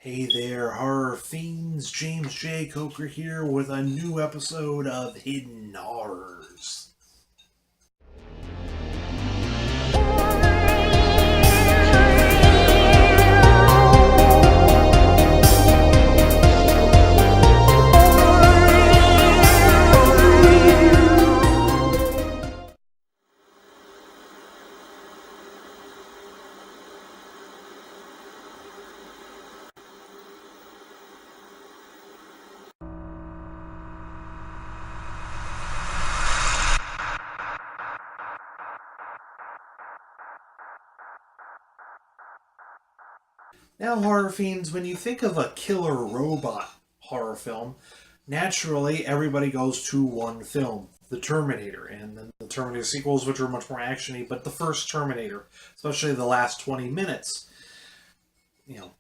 Hey there, horror fiends. James J. Coker here with a new episode of Hidden Horrors. Now, horror fiends, when you think of a killer robot horror film, naturally everybody goes to one film, The Terminator, and then the Terminator sequels, which are much more actiony, but the first Terminator, especially the last 20 minutes, you know.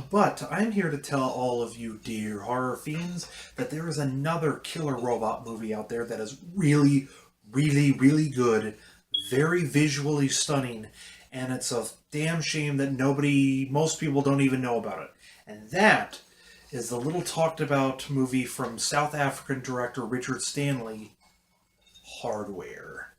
But I'm here to tell all of you, dear horror fiends, that there is another killer robot movie out there that is really, really, really good, very visually stunning, and it's a damn shame that most people don't even know about it. And that is the little talked about movie from South African director Richard Stanley, Hardware.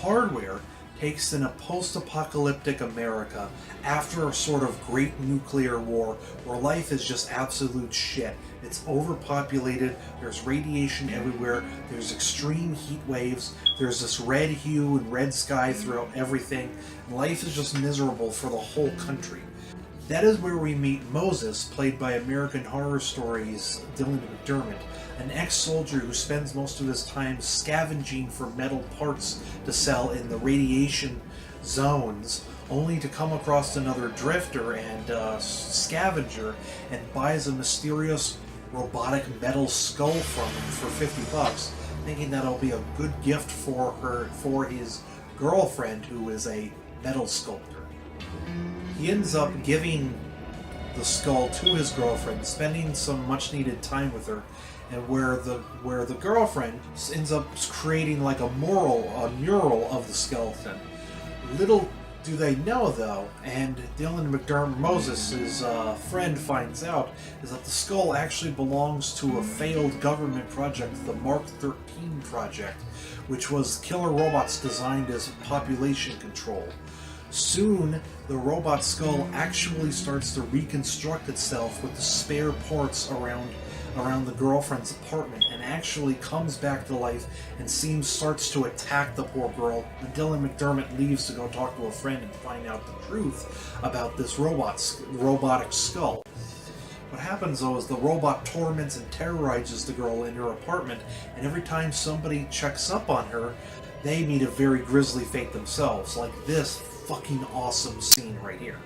Hardware takes in a post-apocalyptic America after a sort of great nuclear war where life is just absolute shit. It's overpopulated, there's radiation everywhere, there's extreme heat waves, there's this red hue and red sky throughout everything, and life is just miserable for the whole country. That is where we meet Moses, played by American Horror Stories' Dylan McDermott, an ex-soldier who spends most of his time scavenging for metal parts to sell in the radiation zones, only to come across another drifter and scavenger and buys a mysterious robotic metal skull from him for $50, thinking that'll be a good gift for his girlfriend, who is a metal sculptor. He ends up giving the skull to his girlfriend, spending some much-needed time with her, and where the girlfriend ends up creating like a mural of the skeleton. Little do they know, though, and Dylan McDermott, Moses' friend, finds out, is that the skull actually belongs to a failed government project, the Mark 13 project, which was killer robots designed as population control. Soon, the robot skull actually starts to reconstruct itself with the spare parts around the girlfriend's apartment, and actually comes back to life and starts to attack the poor girl, and Dylan McDermott leaves to go talk to a friend and find out the truth about this robotic skull. What happens, though, is the robot torments and terrorizes the girl in her apartment, and every time somebody checks up on her, they meet a very grisly fate themselves, like this fucking awesome scene right here.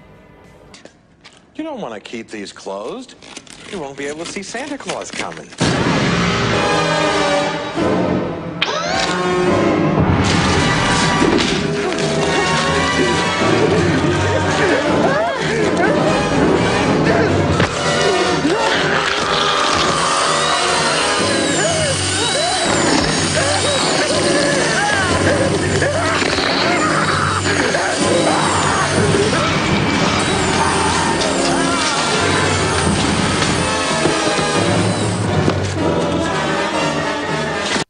You don't want to keep these closed. You won't be able to see Santa Claus coming.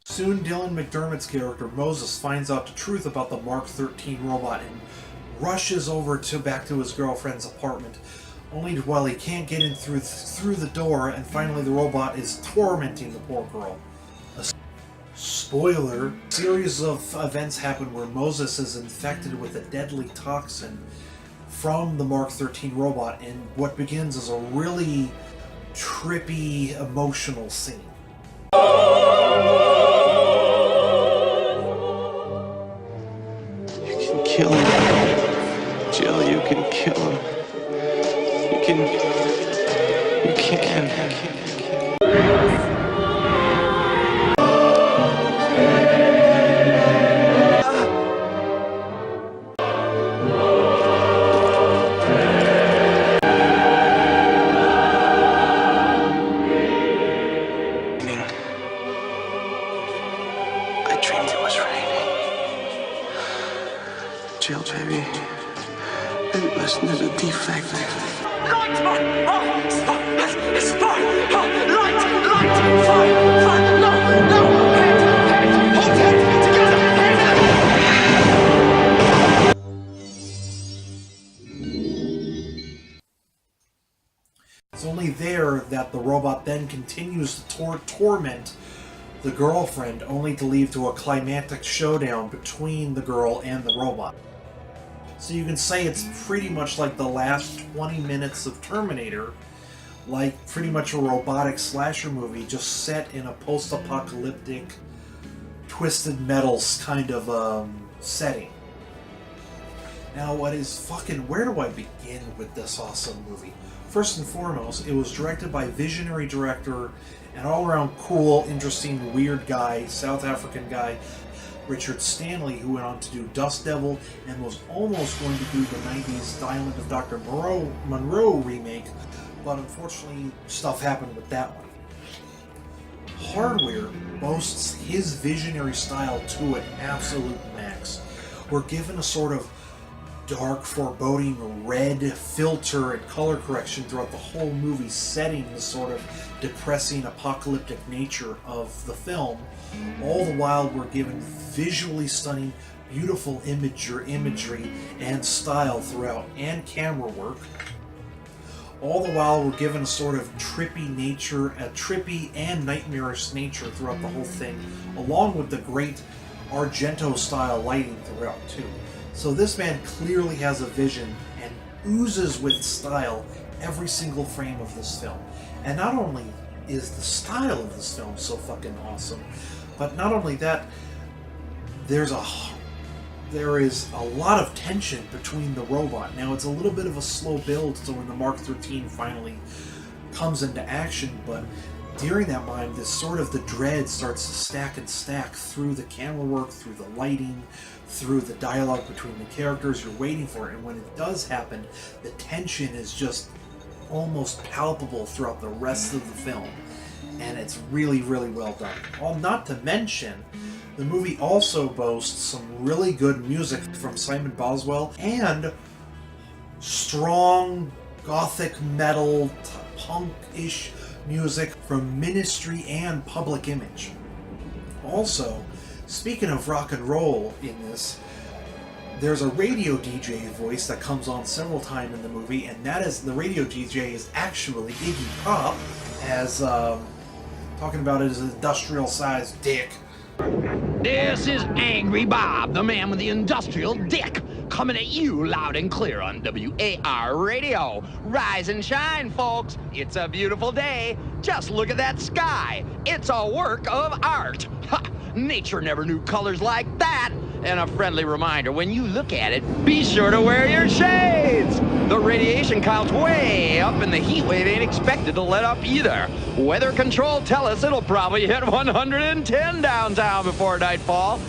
Soon, Dylan McDermott's character, Moses, finds out the truth about the Mark 13 robot and rushes over back to his girlfriend's apartment, only while he can't get in through the door, and finally the robot is tormenting the poor girl. Spoiler, a series of events happen where Moses is infected with a deadly toxin from the Mark 13 robot, and what begins as a really trippy, emotional scene. Kill him. Jill, you can kill him. You can. You can. I dreamed it was raining. Jill, baby. Listen, there's a defect. Light! Light! Fire! No! Hands! Hold hands! Together! It's only there that the robot then continues to torment the girlfriend, only to lead to a climactic showdown between the girl and the robot. So you can say it's pretty much like the last 20 minutes of Terminator, like pretty much a robotic slasher movie just set in a post-apocalyptic, twisted metals kind of setting. Now, where do I begin with this awesome movie? First and foremost, it was directed by visionary director and all-around cool, interesting, weird guy, South African guy, Richard Stanley, who went on to do Dust Devil and was almost going to do the 90s Island of Dr. Monroe remake, but unfortunately stuff happened with that one. Hardware boasts his visionary style to an absolute max. We're given a sort of dark, foreboding red filter and color correction throughout the whole movie, setting the sort of depressing, apocalyptic nature of the film. All the while, we're given visually stunning, beautiful imagery and style throughout, and camera work. All the while, we're given a sort of trippy and nightmarish nature throughout the whole thing, along with the great Argento-style lighting throughout, too. So this man clearly has a vision and oozes with style every single frame of this film. And not only is the style of this film so fucking awesome, but not only that, there is a lot of tension between the robot. Now, it's a little bit of a slow build, so when the Mark 13 finally comes into action, but during that time, the dread starts to stack through the camera work, through the lighting, through the dialogue between the characters. You're waiting for it, and when it does happen, the tension is just almost palpable throughout the rest of the film, and it's really, really well done. Well, not to mention, the movie also boasts some really good music from Simon Boswell and strong gothic metal, punk-ish music from Ministry and Public Image. Also, speaking of rock and roll in this, there's a radio DJ voice that comes on several times in the movie, and that is, the radio DJ is actually Iggy Pop, as talking about his industrial-sized dick. This is Angry Bob, the man with the industrial dick, coming at you loud and clear on WAR Radio. Rise and shine, folks. It's a beautiful day. Just look at that sky. It's a work of art. Ha! Nature never knew colors like that. And a friendly reminder, when you look at it, be sure to wear your shades. The radiation count's way up and the heat wave ain't expected to let up either. Weather control tell us it'll probably hit 110 downtown before nightfall.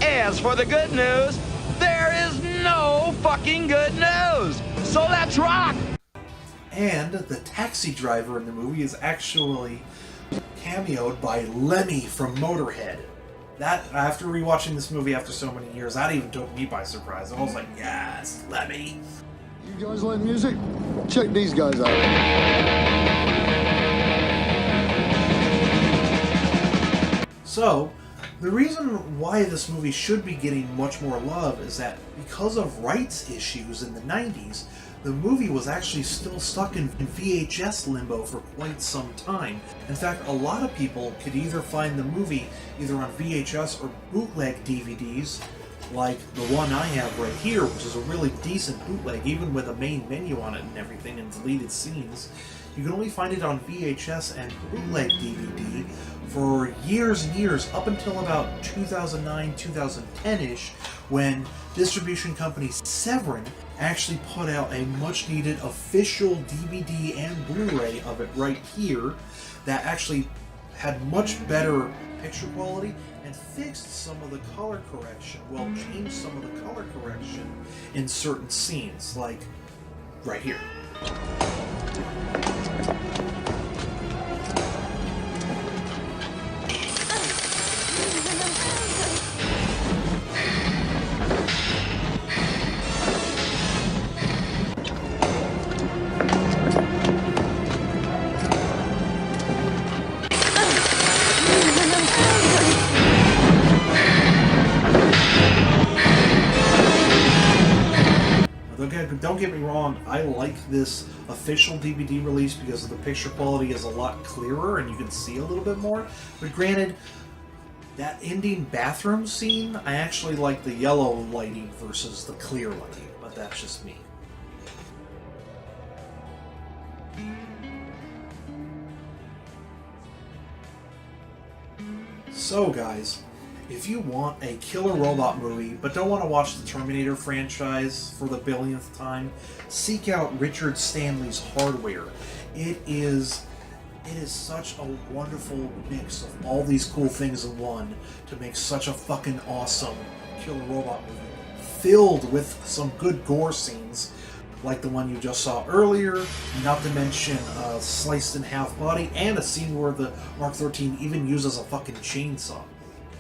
As for the good news, there is no fucking good news. So let's rock. And the taxi driver in the movie is actually cameoed by Lemmy from Motorhead. That, after rewatching this movie after so many years, that even took me by surprise. I was like, yes, Lemmy. You guys like music? Check these guys out. So, the reason why this movie should be getting much more love is that because of rights issues in the 90s, the movie was actually still stuck in VHS limbo for quite some time. In fact, a lot of people could either find the movie either on VHS or bootleg DVDs, like the one I have right here, which is a really decent bootleg, even with a main menu on it and everything and deleted scenes. You can only find it on VHS and bootleg DVD for years and years, up until about 2009, 2010-ish, when distribution company Severin actually put out a much-needed official DVD and Blu-ray of it right here that actually had much better picture quality and fixed some of the color correction, well, changed some of the color correction in certain scenes, like right here. don't get me wrong, I like this official DVD release because the picture quality is a lot clearer and you can see a little bit more. But granted, that ending bathroom scene, I actually like the yellow lighting versus the clear lighting, but that's just me. So guys, if you want a killer robot movie but don't want to watch the Terminator franchise for the billionth time, seek out Richard Stanley's Hardware. It is such a wonderful mix of all these cool things in one to make such a fucking awesome killer robot movie, filled with some good gore scenes like the one you just saw earlier, not to mention a sliced in half body and a scene where the Mark 13 even uses a fucking chainsaw.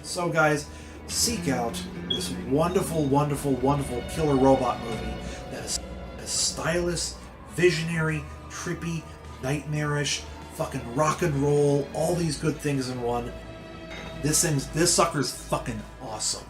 So guys, seek out this wonderful, wonderful, wonderful killer robot movie that is stylish, visionary, trippy, nightmarish, fucking rock and roll, all these good things in one. This sucker's fucking awesome.